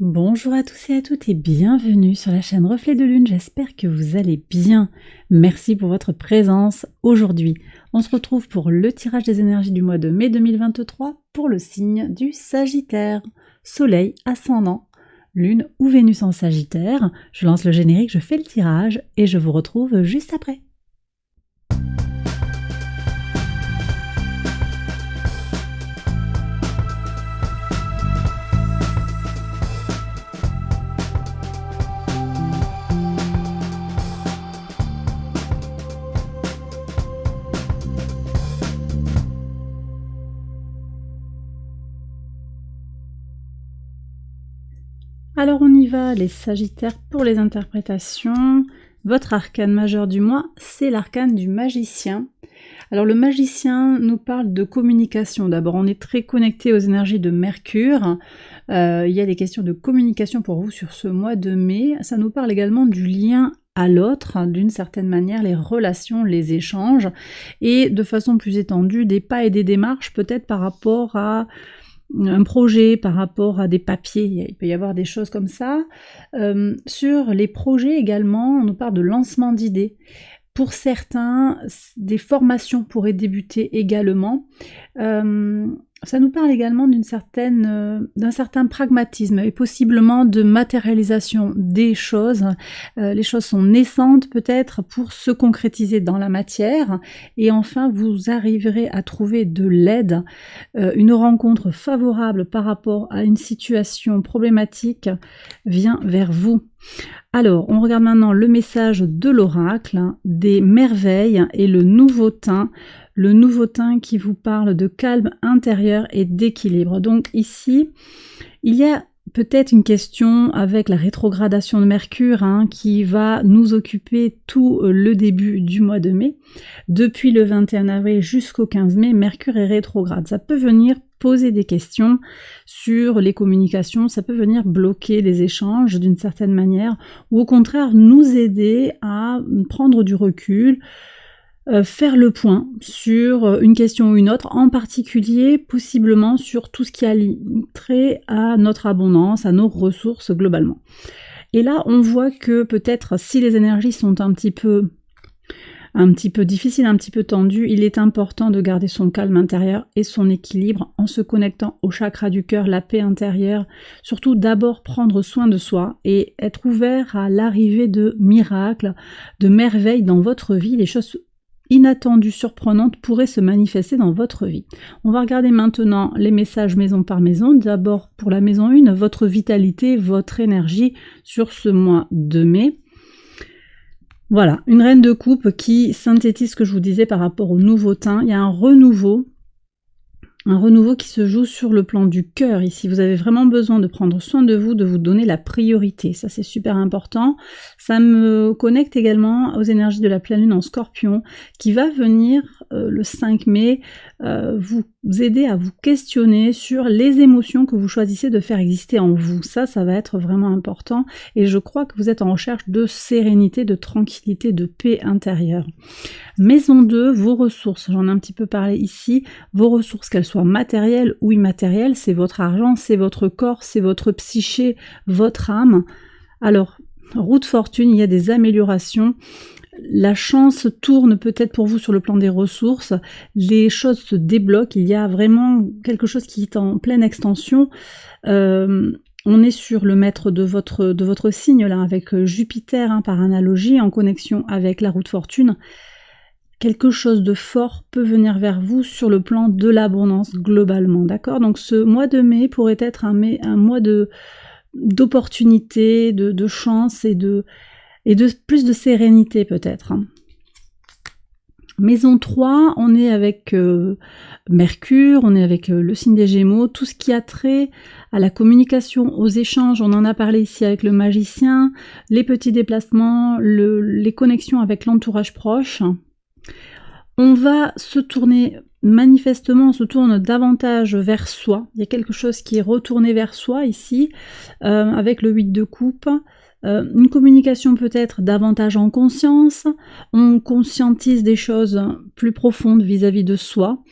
Bonjour à tous et à toutes et bienvenue sur la chaîne Reflet de Lune, j'espère que vous allez bien. Merci pour votre présence aujourd'hui. On se retrouve pour le tirage des énergies du mois de mai 2023 pour le signe du Sagittaire. Soleil, ascendant, Lune ou Vénus en Sagittaire. Je lance le générique, je fais le tirage et je vous retrouve juste après. Alors on y va les Sagittaires pour les interprétations. Votre arcane majeur du mois, c'est l'arcane du magicien. Alors le magicien nous parle de communication. D'abord, on est très connecté aux énergies de Mercure. Il y a des questions de communication pour vous sur ce mois de mai. Ça nous parle également du lien à l'autre, d'une certaine manière, les relations, les échanges, et de façon plus étendue, des pas et des démarches peut-être par rapport à un projet, par rapport à des papiers, il peut y avoir des choses comme ça. Sur les projets également, on nous parle de lancement d'idées. Pour certains, des formations pourraient débuter également. Ça nous parle également d'un certain pragmatisme et possiblement de matérialisation des choses. Les choses sont naissantes peut-être pour se concrétiser dans la matière. Et enfin, vous arriverez à trouver de l'aide, une rencontre favorable par rapport à une situation problématique vient vers vous. Alors, on regarde maintenant le message de l'oracle, des merveilles et le nouveau teint qui vous parle de calme intérieur et d'équilibre. Donc ici, il y a peut-être une question avec la rétrogradation de Mercure qui va nous occuper tout le début du mois de mai. Depuis le 21 avril jusqu'au 15 mai, Mercure est rétrograde. Ça peut venir poser des questions sur les communications, ça peut venir bloquer les échanges d'une certaine manière, ou au contraire nous aider à prendre du recul, faire le point sur une question ou une autre, en particulier possiblement sur tout ce qui a trait à notre abondance, à nos ressources globalement. Et là on voit que peut-être si les énergies sont un petit peu difficiles, un petit peu tendues, il est important de garder son calme intérieur et son équilibre en se connectant au chakra du cœur, la paix intérieure. Surtout d'abord prendre soin de soi et être ouvert à l'arrivée de miracles, de merveilles dans votre vie, les choses inattendues, surprenantes pourraient se manifester dans votre vie. On va regarder maintenant les messages maison par maison. D'abord pour la maison 1, votre vitalité, votre énergie sur ce mois de mai. Voilà, une reine de coupe qui synthétise ce que je vous disais par rapport au nouveau teint. Il y a un renouveau qui se joue sur le plan du cœur ici. Vous avez vraiment besoin de prendre soin de vous donner la priorité. Ça, c'est super important. Ça me connecte également aux énergies de la pleine lune en Scorpion qui va venir le 5 mai vous aider à vous questionner sur les émotions que vous choisissez de faire exister en vous. Ça va être vraiment important et je crois que vous êtes en recherche de sérénité, de tranquillité, de paix intérieure. Maison 2, vos ressources, j'en ai un petit peu parlé ici, vos ressources, qu'elles soient matérielles ou immatérielles, c'est votre argent, c'est votre corps, c'est votre psyché, votre âme. Alors, roue de fortune, il y a des améliorations. La chance tourne peut-être pour vous sur le plan des ressources, les choses se débloquent, il y a vraiment quelque chose qui est en pleine extension. On est sur le maître de votre signe là, avec Jupiter par analogie, en connexion avec la roue de fortune. Quelque chose de fort peut venir vers vous sur le plan de l'abondance globalement, d'accord? Donc ce mois de mai pourrait être un mois d'opportunités, de chance et de plus de sérénité peut-être. Maison 3, on est avec Mercure, on est avec le signe des Gémeaux, tout ce qui a trait à la communication, aux échanges, on en a parlé ici avec le magicien, les petits déplacements, les connexions avec l'entourage proche. On va se tourner, manifestement on se tourne davantage vers soi, il y a quelque chose qui est retourné vers soi ici, avec le 8 de coupe. Une communication peut-être davantage en conscience, on conscientise des choses plus profondes vis-à-vis de soi.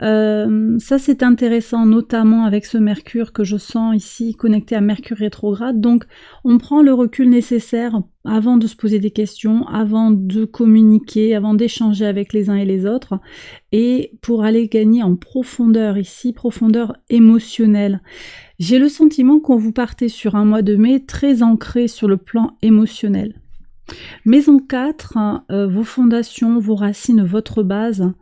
Ça c'est intéressant, notamment avec ce Mercure que je sens ici connecté à Mercure rétrograde. Donc on prend le recul nécessaire avant de se poser des questions, avant de communiquer, avant d'échanger avec les uns et les autres, et pour aller gagner en profondeur ici, profondeur émotionnelle. J'ai le sentiment qu'on vous partez sur un mois de mai très ancré sur le plan émotionnel. Maison 4, vos fondations, vos racines, votre base.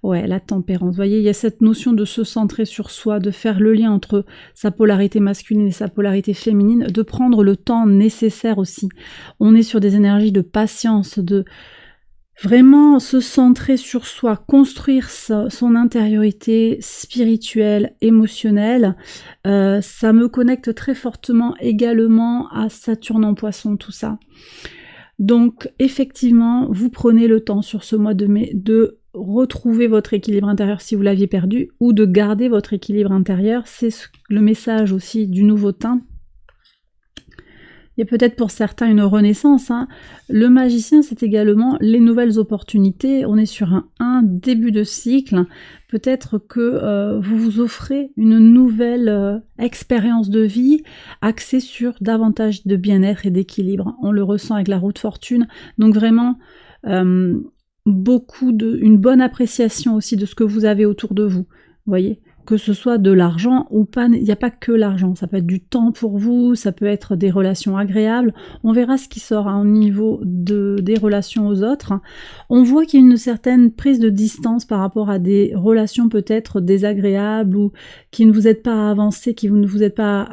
Ouais, la tempérance. Vous voyez, il y a cette notion de se centrer sur soi, de faire le lien entre sa polarité masculine et sa polarité féminine, de prendre le temps nécessaire aussi. On est sur des énergies de patience, de vraiment se centrer sur soi, construire son intériorité spirituelle, émotionnelle. Ça me connecte très fortement également à Saturne en Poisson, tout ça. Donc effectivement, vous prenez le temps sur ce mois de mai de retrouver votre équilibre intérieur si vous l'aviez perdu, ou de garder votre équilibre intérieur. C'est le message aussi du nouveau teint. Il y a peut-être pour certains une renaissance. Le magicien, c'est également les nouvelles opportunités. On est sur un début de cycle. Peut-être que vous vous offrez une nouvelle expérience de vie axée sur davantage de bien-être et d'équilibre. On le ressent avec la roue de fortune. Donc vraiment, une bonne appréciation aussi de ce que vous avez autour de vous. Vous voyez ? Que ce soit de l'argent ou pas, il n'y a pas que l'argent, ça peut être du temps pour vous, ça peut être des relations agréables, on verra ce qui sort au niveau des relations aux autres. On voit qu'il y a une certaine prise de distance par rapport à des relations peut-être désagréables ou qui ne vous aident pas à avancer, qui ne vous aident pas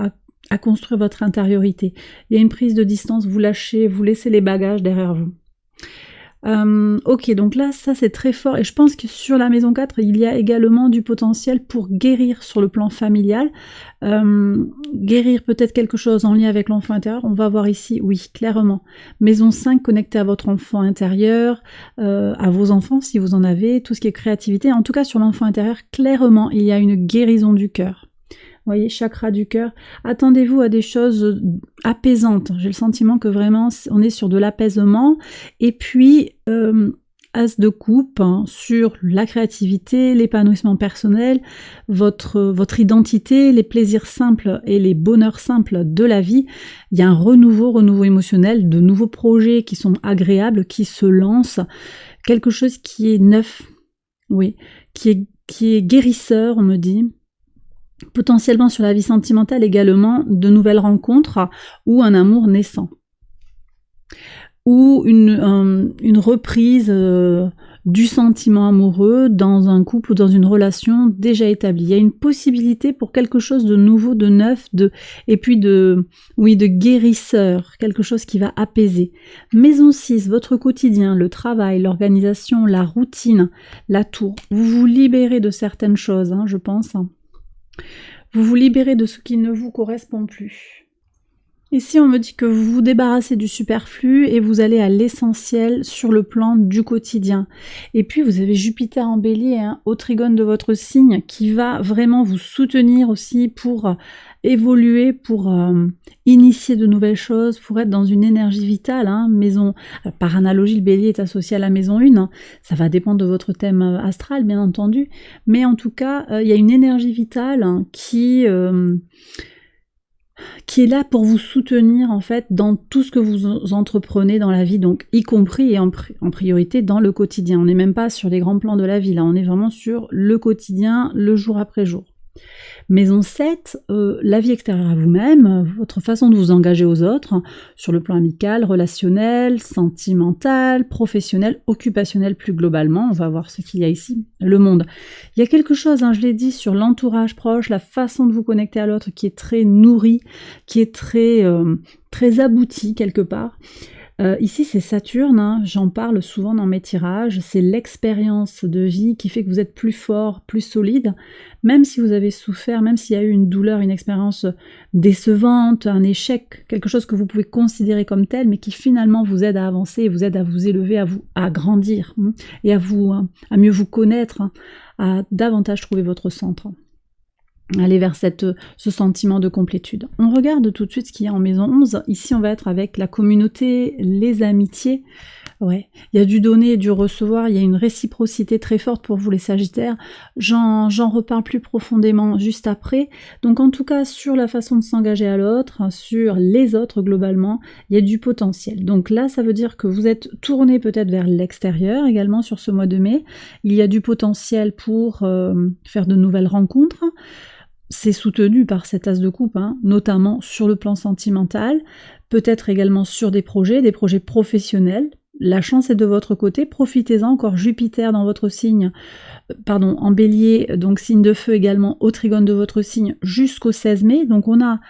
à construire votre intériorité. Il y a une prise de distance, vous lâchez, vous laissez les bagages derrière vous. Ok, donc là, ça c'est très fort, et je pense que sur la maison 4, il y a également du potentiel pour guérir sur le plan familial, guérir peut-être quelque chose en lien avec l'enfant intérieur. On va voir ici, oui, clairement. Maison 5, connectée à votre enfant intérieur, à vos enfants si vous en avez, tout ce qui est créativité. En tout cas, sur l'enfant intérieur, clairement, il y a une guérison du cœur. Vous voyez, chakra du cœur. Attendez-vous à des choses apaisantes. J'ai le sentiment que vraiment, on est sur de l'apaisement. Et puis, as de coupe sur la créativité, l'épanouissement personnel, votre identité, les plaisirs simples et les bonheurs simples de la vie. Il y a un renouveau émotionnel, de nouveaux projets qui sont agréables, qui se lancent. Quelque chose qui est neuf, oui, qui est guérisseur, on me dit. Potentiellement sur la vie sentimentale également, de nouvelles rencontres ou un amour naissant. Ou une reprise du sentiment amoureux dans un couple ou dans une relation déjà établie. Il y a une possibilité pour quelque chose de nouveau, de neuf, et puis de guérisseur, quelque chose qui va apaiser. Maison 6, votre quotidien, le travail, l'organisation, la routine, la tour. Vous vous libérez de certaines choses, je pense. Vous vous libérez de ce qui ne vous correspond plus. Ici, on me dit que vous vous débarrassez du superflu et vous allez à l'essentiel sur le plan du quotidien. Et puis, vous avez Jupiter en bélier, au trigone de votre signe, qui va vraiment vous soutenir aussi pour évoluer, pour initier de nouvelles choses, pour être dans une énergie vitale. Maison, par analogie, le bélier est associé à la maison 1. Ça va dépendre de votre thème astral, bien entendu. Mais en tout cas, il y a une énergie vitale qui est là pour vous soutenir en fait dans tout ce que vous entreprenez dans la vie, donc y compris et en priorité dans le quotidien. On n'est même pas sur les grands plans de la vie, là on est vraiment sur le quotidien, le jour après jour. Maison 7, la vie extérieure à vous-même, votre façon de vous engager aux autres, sur le plan amical, relationnel, sentimental, professionnel, occupationnel plus globalement. On va voir ce qu'il y a ici, le monde. Il y a quelque chose, je l'ai dit, sur l'entourage proche, la façon de vous connecter à l'autre qui est très nourrie, qui est très aboutie quelque part. Ici c'est Saturne, j'en parle souvent dans mes tirages, c'est l'expérience de vie qui fait que vous êtes plus fort, plus solide, même si vous avez souffert, même s'il y a eu une douleur, une expérience décevante, un échec, quelque chose que vous pouvez considérer comme tel, mais qui finalement vous aide à avancer, et vous aide à vous élever, à grandir, et à mieux vous connaître, à davantage trouver votre centre. aller vers ce sentiment de complétude. On regarde tout de suite ce qu'il y a en maison 11. Ici, on va être avec la communauté, les amitiés. Ouais, il y a du donner et du recevoir, il y a une réciprocité très forte pour vous les Sagittaires. J'en reparle plus profondément juste après. Donc en tout cas, sur la façon de s'engager à l'autre, sur les autres globalement, il y a du potentiel. Donc là, ça veut dire que vous êtes tourné peut-être vers l'extérieur également sur ce mois de mai. Il y a du potentiel pour faire de nouvelles rencontres. C'est soutenu par cet as de coupe, hein, notamment sur le plan sentimental, peut-être également sur des projets professionnels. La chance est de votre côté, profitez-en, encore Jupiter dans votre signe, en bélier, donc signe de feu également au trigone de votre signe jusqu'au 16 mai, donc on a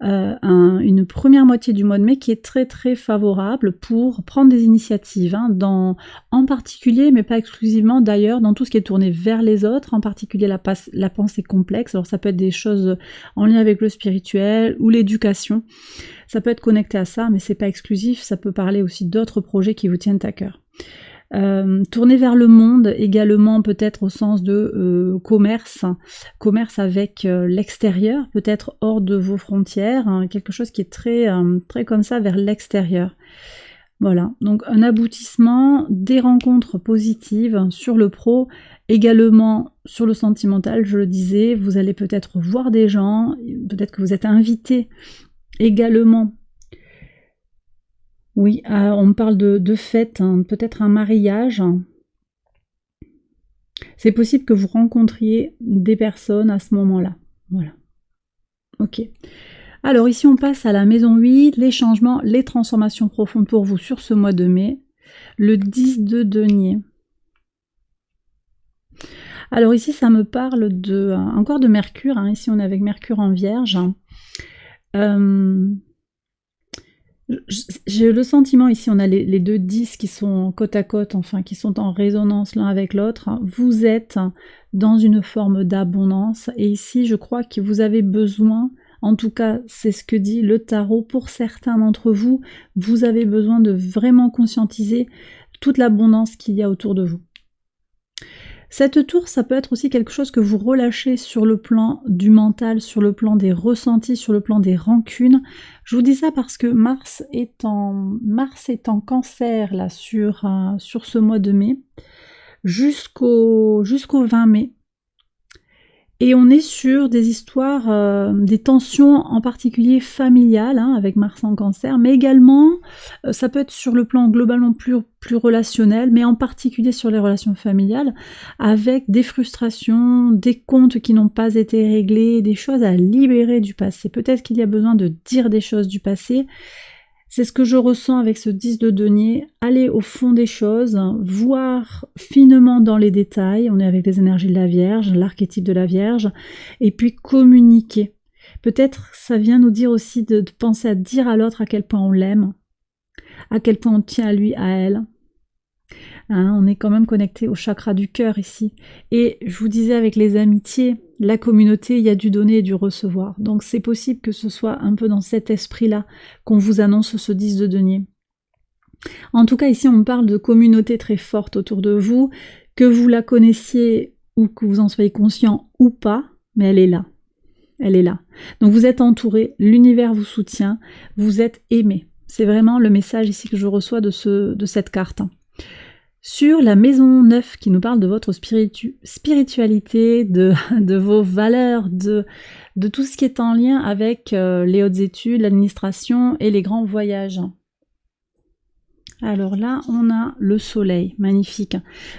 une première moitié du mois de mai qui est très très favorable pour prendre des initiatives, hein, en particulier, mais pas exclusivement d'ailleurs, dans tout ce qui est tourné vers les autres, en particulier la pensée complexe. Alors ça peut être des choses en lien avec le spirituel ou l'éducation, ça peut être connecté à ça, mais c'est pas exclusif, ça peut parler aussi d'autres projets qui vous tiennent à cœur. Tourner vers le monde également, peut-être au sens de commerce avec l'extérieur, peut-être hors de vos frontières, hein, quelque chose qui est très, très comme ça vers l'extérieur. Voilà, donc un aboutissement, des rencontres positives sur le pro, également sur le sentimental, je le disais, vous allez peut-être voir des gens, peut-être que vous êtes invité également. Oui, on parle de fête, hein, peut-être un mariage. C'est possible que vous rencontriez des personnes à ce moment-là. Voilà. Ok. Alors ici, on passe à la maison 8, les changements, les transformations profondes pour vous sur ce mois de mai. Le 10 de denier. Alors ici, ça me parle encore de Mercure. Hein. Ici, on est avec Mercure en Vierge. J'ai le sentiment, ici on a les deux 10 qui sont côte à côte, enfin qui sont en résonance l'un avec l'autre. Vous êtes dans une forme d'abondance et ici je crois que vous avez besoin, en tout cas c'est ce que dit le tarot pour certains d'entre vous, vous avez besoin de vraiment conscientiser toute l'abondance qu'il y a autour de vous. Cette tour, ça peut être aussi quelque chose que vous relâchez sur le plan du mental, sur le plan des ressentis, sur le plan des rancunes. Je vous dis ça parce que Mars est en Cancer là sur ce mois de mai jusqu'au 20 mai. Et on est sur des histoires, des tensions en particulier familiales, hein, avec Mars en Cancer, mais également, ça peut être sur le plan globalement plus relationnel, mais en particulier sur les relations familiales, avec des frustrations, des comptes qui n'ont pas été réglés, des choses à libérer du passé. Peut-être qu'il y a besoin de dire des choses du passé. C'est ce que je ressens avec ce 10 de denier, aller au fond des choses, voir finement dans les détails, on est avec les énergies de la Vierge, l'archétype de la Vierge, et puis communiquer. Peut-être ça vient nous dire aussi de penser à dire à l'autre à quel point on l'aime, à quel point on tient à lui, à elle. Hein, on est quand même connecté au chakra du cœur ici. Et je vous disais avec les amitiés, la communauté, il y a du donner et du recevoir. Donc c'est possible que ce soit un peu dans cet esprit-là qu'on vous annonce ce 10 de denier. En tout cas, ici, on parle de communauté très forte autour de vous, que vous la connaissiez ou que vous en soyez conscient ou pas, mais elle est là. Elle est là. Donc vous êtes entouré, l'univers vous soutient, vous êtes aimé. C'est vraiment le message ici que je reçois de cette carte. Sur la maison 9 qui nous parle de votre spiritualité, de vos valeurs, de tout ce qui est en lien avec les hautes études, l'administration et les grands voyages. Alors là, on a le soleil, magnifique.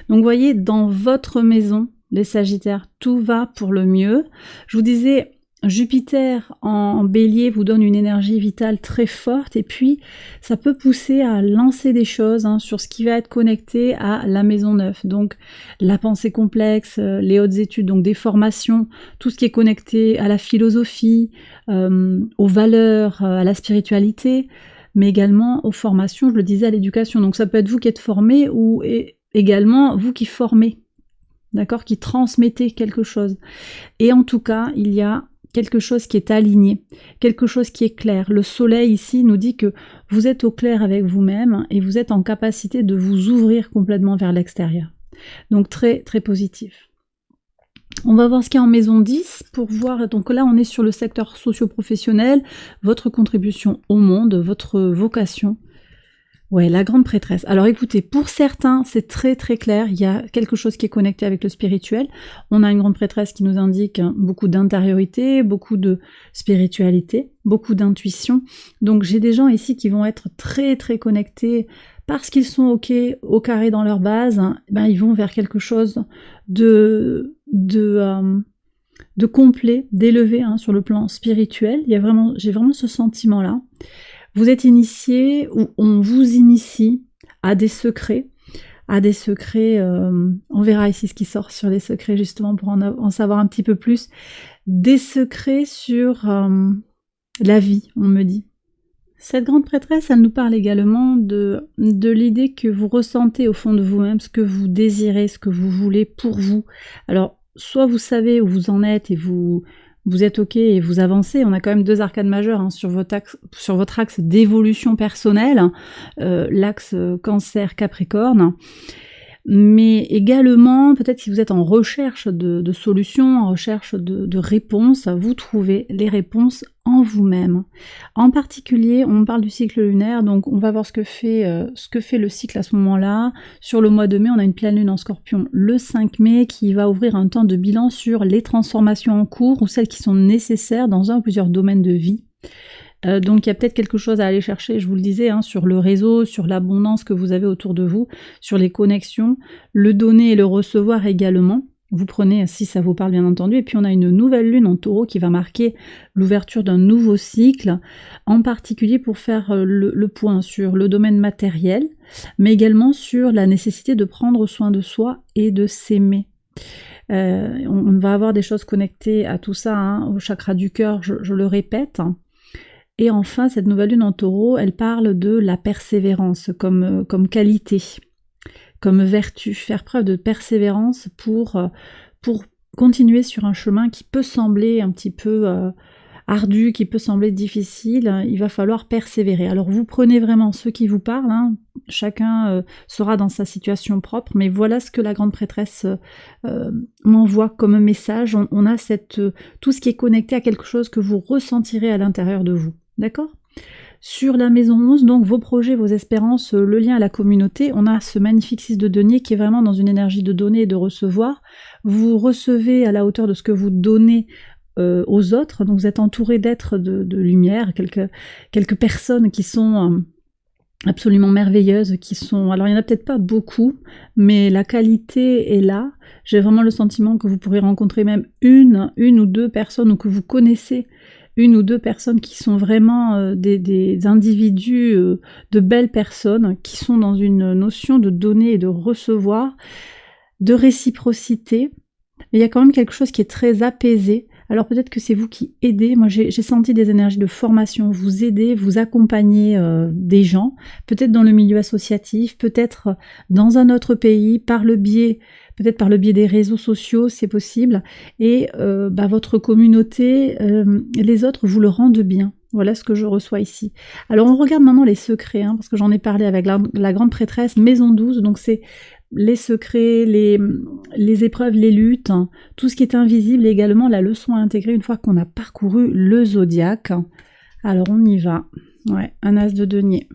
Donc vous voyez, dans votre maison, les Sagittaires, tout va pour le mieux. Je vous disais, Jupiter en bélier vous donne une énergie vitale très forte et puis ça peut pousser à lancer des choses, hein, sur ce qui va être connecté à la maison 9. Donc la pensée complexe, les hautes études, donc des formations, tout ce qui est connecté à la philosophie, aux valeurs, à la spiritualité, mais également aux formations, je le disais, à l'éducation. Donc ça peut être vous qui êtes formé ou également vous qui formez, d'accord, qui transmettez quelque chose. Et en tout cas, il y a quelque chose qui est aligné, quelque chose qui est clair. Le soleil ici nous dit que vous êtes au clair avec vous-même et vous êtes en capacité de vous ouvrir complètement vers l'extérieur. Donc très très positif. On va voir ce qu'il y a en maison 10 pour voir, donc là on est sur le secteur socio-professionnel, votre contribution au monde, votre vocation. Ouais, la grande prêtresse. Alors écoutez, pour certains, c'est très très clair, il y a quelque chose qui est connecté avec le spirituel. On a une grande prêtresse qui nous indique beaucoup d'intériorité, beaucoup de spiritualité, beaucoup d'intuition. Donc j'ai des gens ici qui vont être très très connectés parce qu'ils sont ok, au carré dans leur base, ben, ils vont vers quelque chose de complet, d'élevé sur le plan spirituel. J'ai vraiment ce sentiment-là. Vous êtes initié ou on vous initie à des secrets, on verra ici ce qui sort sur les secrets justement pour en savoir un petit peu plus, des secrets sur la vie, on me dit. Cette grande prêtresse, elle nous parle également de l'idée que vous ressentez au fond de vous-même, ce que vous désirez, ce que vous voulez pour vous. Alors, soit vous savez où vous en êtes et vous êtes ok et vous avancez. On a quand même 2 arcanes majeures sur votre axe d'évolution personnelle, l'axe Cancer-Capricorne. Mais également, peut-être si vous êtes en recherche de solutions, en recherche de réponses, vous trouvez les réponses en vous-même. En particulier, on parle du cycle lunaire, donc on va voir ce que fait le cycle à ce moment-là. Sur le mois de mai, on a une pleine lune en Scorpion le 5 mai qui va ouvrir un temps de bilan sur les transformations en cours ou celles qui sont nécessaires dans un ou plusieurs domaines de vie. Donc il y a peut-être quelque chose à aller chercher, je vous le disais, sur le réseau, sur l'abondance que vous avez autour de vous, sur les connexions, le donner et le recevoir également. Vous prenez, si ça vous parle bien entendu, et puis on a une nouvelle lune en Taureau qui va marquer l'ouverture d'un nouveau cycle, en particulier pour faire le point sur le domaine matériel, mais également sur la nécessité de prendre soin de soi et de s'aimer. On va avoir des choses connectées à tout ça, au chakra du cœur, je le répète. Et enfin, cette nouvelle lune en Taureau, elle parle de la persévérance comme qualité, comme vertu, faire preuve de persévérance pour continuer sur un chemin qui peut sembler un petit peu ardu, qui peut sembler difficile. Il va falloir persévérer. Alors vous prenez vraiment ceux qui vous parlent, chacun sera dans sa situation propre, mais voilà ce que la grande prêtresse m'envoie comme message. On a tout ce qui est connecté à quelque chose que vous ressentirez à l'intérieur de vous. D'accord ? Sur la maison 11, donc vos projets, vos espérances, le lien à la communauté, on a ce magnifique 6 de denier qui est vraiment dans une énergie de donner et de recevoir. Vous recevez à la hauteur de ce que vous donnez aux autres, donc vous êtes entouré d'êtres de lumière, quelques personnes qui sont absolument merveilleuses, alors il n'y en a peut-être pas beaucoup, mais la qualité est là. J'ai vraiment le sentiment que vous pourrez rencontrer même une ou deux personnes, ou que vous connaissez une ou deux personnes qui sont vraiment des individus, de belles personnes, qui sont dans une notion de donner et de recevoir, de réciprocité. Mais il y a quand même quelque chose qui est très apaisé. Alors peut-être que c'est vous qui aidez. Moi j'ai senti des énergies de formation, vous aidez, vous accompagnez des gens, peut-être dans le milieu associatif, peut-être dans un autre pays, peut-être par le biais des réseaux sociaux, c'est possible, et votre communauté, les autres vous le rendent bien. Voilà ce que je reçois ici. Alors on regarde maintenant les secrets, parce que j'en ai parlé avec la grande prêtresse, maison 12, donc c'est les secrets, les épreuves, les luttes, tout ce qui est invisible, et également la leçon à intégrer une fois qu'on a parcouru le zodiaque. Alors on y va. Ouais, un as de denier.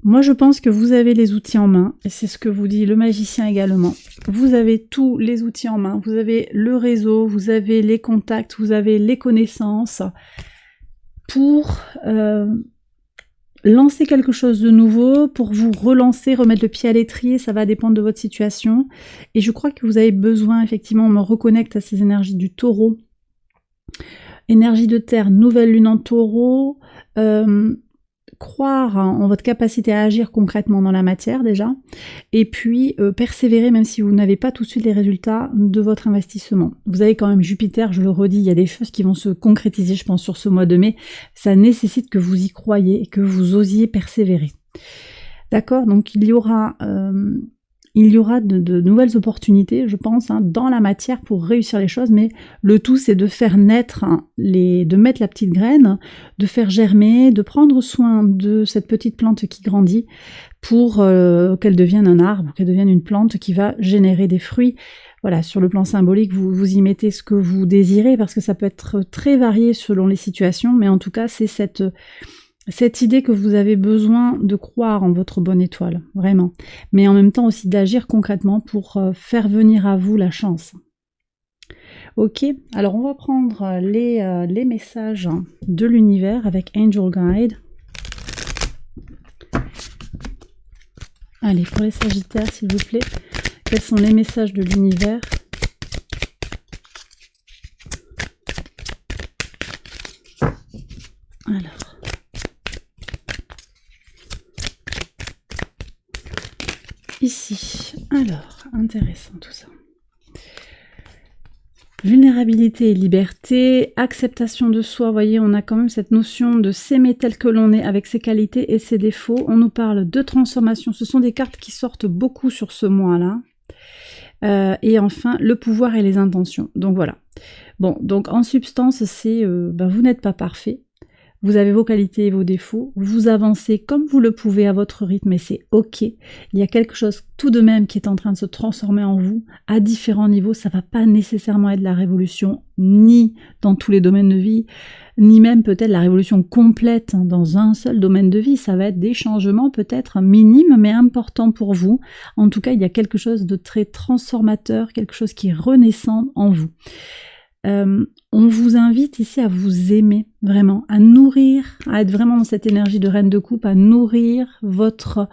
Moi je pense que vous avez les outils en main, et c'est ce que vous dit le magicien également. Vous avez tous les outils en main, vous avez le réseau, vous avez les contacts, vous avez les connaissances pour lancer quelque chose de nouveau, pour vous relancer, remettre le pied à l'étrier, ça va dépendre de votre situation. Et je crois que vous avez besoin, effectivement, on me reconnecte à ces énergies du taureau. Énergie de terre, nouvelle lune en taureau, croire en votre capacité à agir concrètement dans la matière déjà, et puis persévérer même si vous n'avez pas tout de suite les résultats de votre investissement. Vous avez quand même Jupiter, je le redis, il y a des choses qui vont se concrétiser, je pense, sur ce mois de mai. Ça nécessite que vous y croyez et que vous osiez persévérer. D'accord ? Donc il y aura de nouvelles opportunités, je pense, dans la matière pour réussir les choses, mais le tout c'est de faire naître, de mettre la petite graine, de faire germer, de prendre soin de cette petite plante qui grandit pour qu'elle devienne un arbre, qu'elle devienne une plante qui va générer des fruits. voilà, sur le plan symbolique, vous y mettez ce que vous désirez, parce que ça peut être très varié selon les situations, mais en tout cas, c'est cette idée que vous avez besoin de croire en votre bonne étoile, vraiment. Mais en même temps aussi d'agir concrètement pour faire venir à vous la chance. Ok, alors on va prendre les messages de l'univers avec Angel Guide. Allez, pour les Sagittaires, s'il vous plaît, quels sont les messages de l'univers ? Alors. Ici. Alors, intéressant tout ça. Vulnérabilité et liberté, acceptation de soi, vous voyez, on a quand même cette notion de s'aimer tel que l'on est avec ses qualités et ses défauts. On nous parle de transformation, ce sont des cartes qui sortent beaucoup sur ce mois-là. Et enfin, le pouvoir et les intentions. Donc voilà. Bon, donc en substance, c'est vous n'êtes pas parfait. Vous avez vos qualités et vos défauts, vous avancez comme vous le pouvez à votre rythme et c'est ok. Il y a quelque chose tout de même qui est en train de se transformer en vous à différents niveaux. Ça va pas nécessairement être la révolution, ni dans tous les domaines de vie, ni même peut-être la révolution complète dans un seul domaine de vie. Ça va être des changements peut-être minimes mais importants pour vous. En tout cas, il y a quelque chose de très transformateur, quelque chose qui est renaissant en vous. On vous invite ici à vous aimer, vraiment, à nourrir, à être vraiment dans cette énergie de reine de coupe, à nourrir votre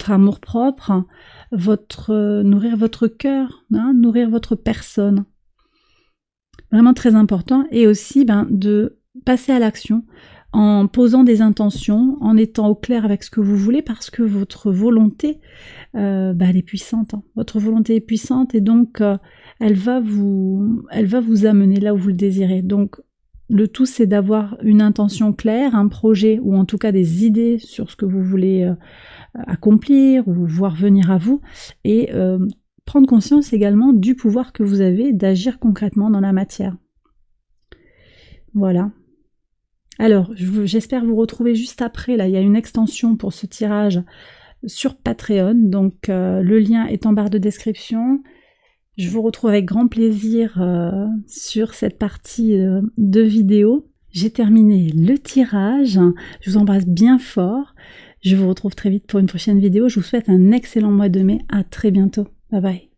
amour-propre, nourrir votre cœur, hein, nourrir votre personne. Vraiment très important. Et aussi de passer à l'action en posant des intentions, en étant au clair avec ce que vous voulez, parce que votre volonté, elle est puissante. Hein. Votre volonté est puissante et donc elle va vous amener là où vous le désirez. Donc le tout, c'est d'avoir une intention claire, un projet ou en tout cas des idées sur ce que vous voulez accomplir ou voir venir à vous et prendre conscience également du pouvoir que vous avez d'agir concrètement dans la matière. Voilà. Alors, j'espère vous retrouver juste après. Là, il y a une extension pour ce tirage sur Patreon. Donc, le lien est en barre de description. Je vous retrouve avec grand plaisir sur cette partie de vidéo. J'ai terminé le tirage. Je vous embrasse bien fort. Je vous retrouve très vite pour une prochaine vidéo. Je vous souhaite un excellent mois de mai. À très bientôt. Bye bye.